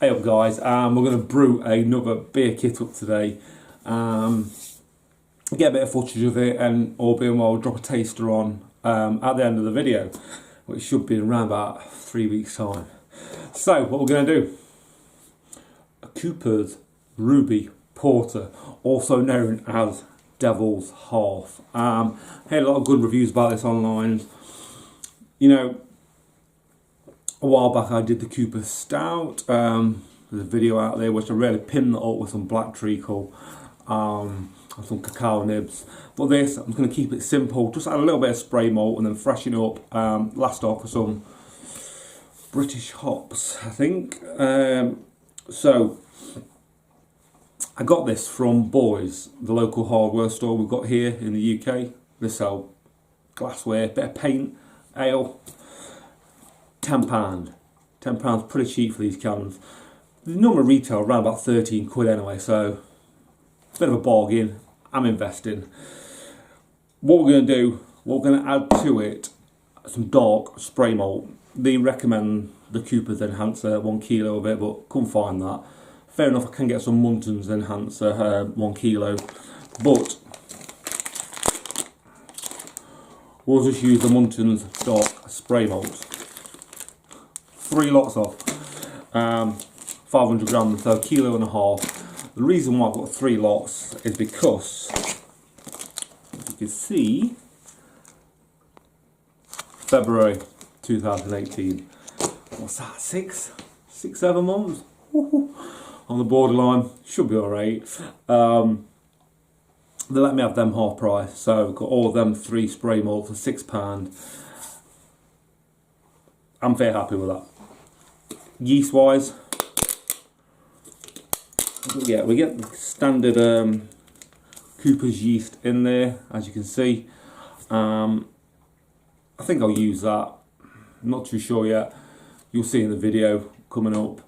Hey up guys, we're going to brew another beer kit up today. Get a bit of footage of it, and all being well, drop a taster on at the end of the video, which should be in around about 3 weeks time. So what we're going to do, a Cooper's Ruby Porter, also known as Devil's Half. I had a lot of good reviews about this online. You know, a while back I did the Cooper Stout. There's a video out there which I really pinned that up with some black treacle and some cacao nibs. But this, I'm going to keep it simple, just add a little bit of spray malt and then freshen up, last off with some British hops, I think. So I got this from Boys, the local hardware store we've got here in the UK. They sell glassware, bit of paint, ale. £10. £10 pretty cheap for these cans. The normal retail around about 13 quid anyway, so it's a bit of a bargain. I'm investing. What we're going to do, we're going to add to it some dark spray malt. They recommend the Cooper's Enhancer, 1 kilo of it, but couldn't find that. Fair enough, I can get some Muntons Enhancer, 1 kilo, but we'll just use the Muntons dark spray malt. 3 lots of 500 grams, so 1.5 kilos. The reason why I've got 3 lots is because, as you can see, February 2018. What's that? 7 months? On the borderline. Should be alright. They let me have them half price, so I've got all of them 3 spray malt for £6. I'm very happy with that. Yeast wise, yeah, we get the standard Cooper's yeast in there, as you can see. I think I'll use that. I'm not too sure yet. You'll see in the video coming up.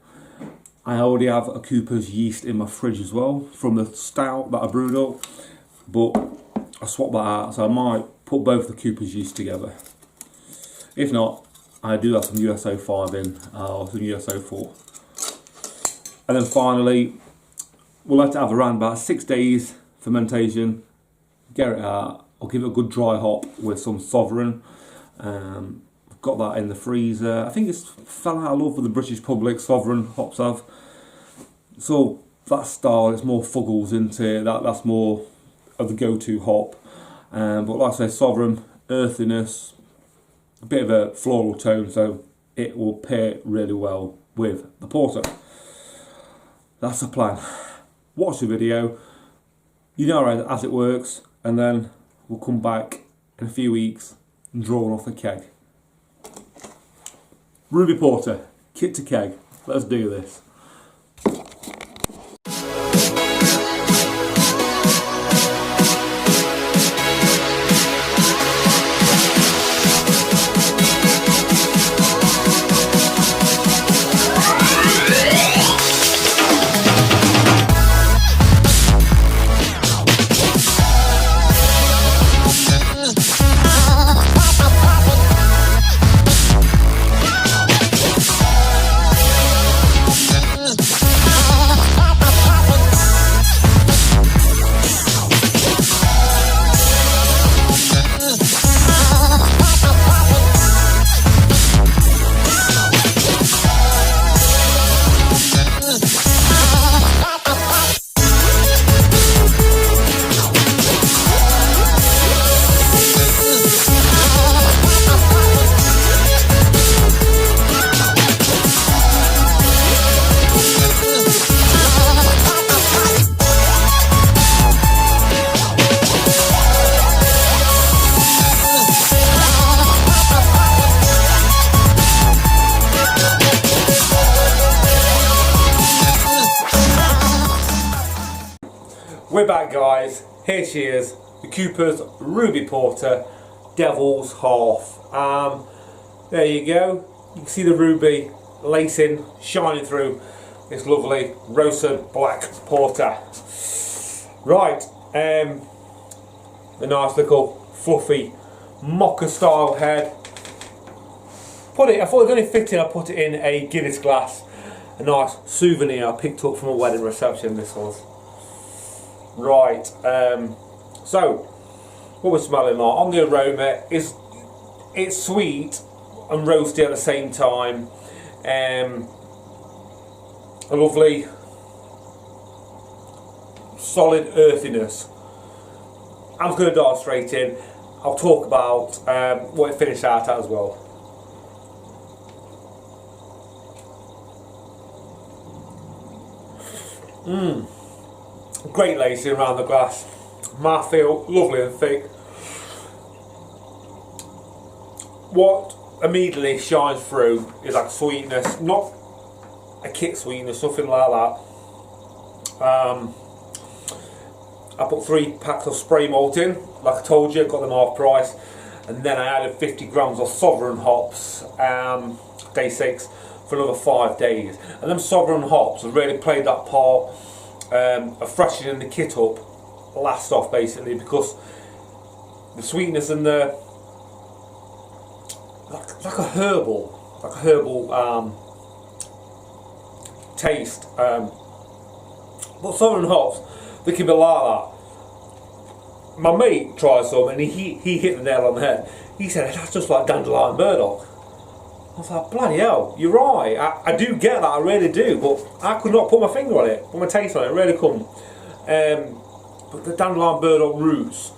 I already have a Cooper's yeast in my fridge as well from the stout that I brewed up, but I swapped that out, so I might put both the Cooper's yeast together. If not, I do have some USO5 in, or some USO4. And then finally, we'll have to have around about 6 days fermentation, get it out. I'll give it a good dry hop with some Sovereign. I've got that in the freezer. I think it's fell out of love with the British public, Sovereign hops have. So that style, it's more Fuggles into it, that's more of the go-to hop. But like I say, Sovereign, earthiness, a bit of a floral tone, so it will pair really well with the porter. That's the plan. Watch the video, you know as it works, and then we'll come back in a few weeks and draw off the keg. Ruby Porter, kit to keg. Let's do this. We're back guys, here she is, the Cooper's Ruby Porter, Devil's Half. There you go, you can see the ruby lacing, shining through this lovely roasted black porter. Right, a nice little fluffy mocha style head. I thought it was only fitting I put it in a Guinness glass. a nice souvenir I picked up from a wedding reception, this was. Right, so what we're smelling like on the aroma is it's sweet and roasty at the same time. A lovely solid earthiness. I'm just going to dive straight in. I'll talk about what it finished out at as well. Great lacing around the glass. Mouthfeel lovely and thick. What immediately shines through is that sweetness, not a kit sweetness, something like that. I put 3 packs of spray malt in, like I told you, got them half price, and then I added 50 grams of Sovereign hops, day 6, for another 5 days. And them Sovereign hops have really played that part of freshening the kit up last off, basically, because the sweetness and the like a herbal taste. But Sovereign hops, they can be like that. My mate tried some and he hit the nail on the head. He said, that's just like dandelion burdock. I was like, bloody hell, you're right. I do get that, I really do, but I could not put my finger on it, put my taste on it, really couldn't. But the dandelion burdock roots,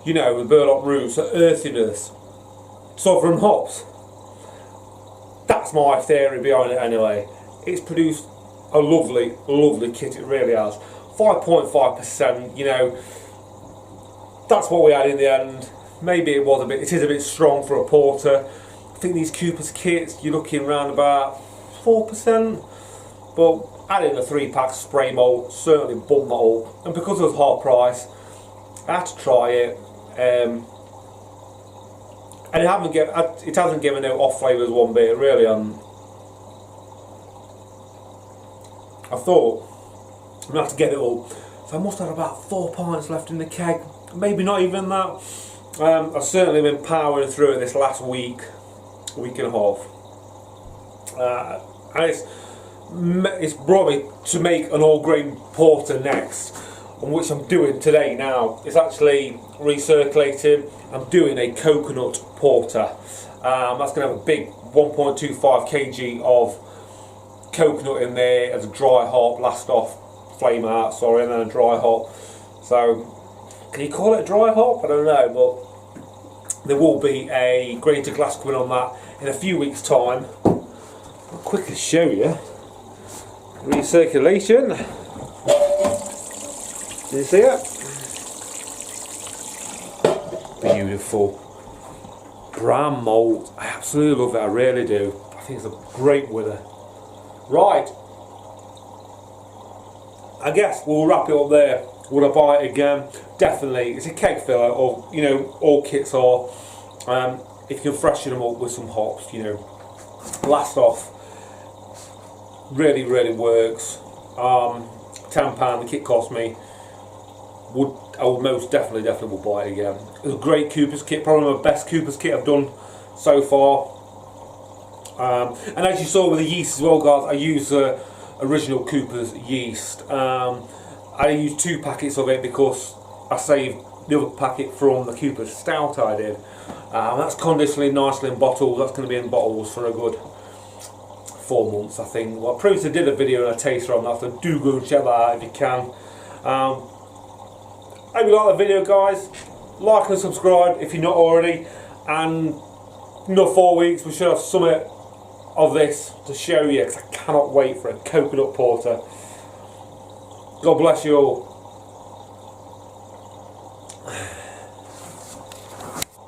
you know, the burdock roots, the earthiness, Sovereign hops, that's my theory behind it anyway. It's produced a lovely, lovely kit, it really has. 5.5%, you know, that's what we had in the end. Maybe it is a bit strong for a porter. I think these Cooper's kits, you're looking around about 4%, but adding a 3-pack spray malt certainly bumped that up. And because it was half price, I had to try it. And it hasn't given out off flavours one bit, really. I thought I'm gonna have to get it all. So I must have about 4 pints left in the keg, maybe not even that. I've certainly been powering through it this last week and a half, and it's brought me to make an all-grain porter next, on which I'm doing today. Now it's actually recirculating. I'm doing a coconut porter. That's going to have a big 1.25 kg of coconut in there as a dry hop, last off flame out, sorry, and then a dry hop. So can you call it a dry hop? I don't know, but there will be a grain to glass coming on that in a few weeks' time. I'll quickly show you recirculation. Do you see it? Beautiful. Brown malt. I absolutely love it, I really do. I think it's a great winner. Right. I guess we'll wrap it up there. Would I buy it again? Definitely. It's a keg filler, or you know, all kits are. If you can freshen them up with some hops, you know, last off, really, really works. £10 the kit cost me. I would most definitely will buy it again. It's a great Cooper's kit, probably my best Cooper's kit I've done so far. And as you saw with the yeast as well, guys, I use original Cooper's yeast. I used 2 packets of it because I saved the other packet from the Cooper's stout I did. That's conditionally nicely in bottles. That's going to be in bottles for a good 4 months, I think. Well, I previously did a video and a taster on that, so do go and check that out if you can. Hope you like the video, guys. Like and subscribe if you're not already. And another 4 weeks we should have something of this to show you, because I cannot wait for a coconut porter. God bless you all.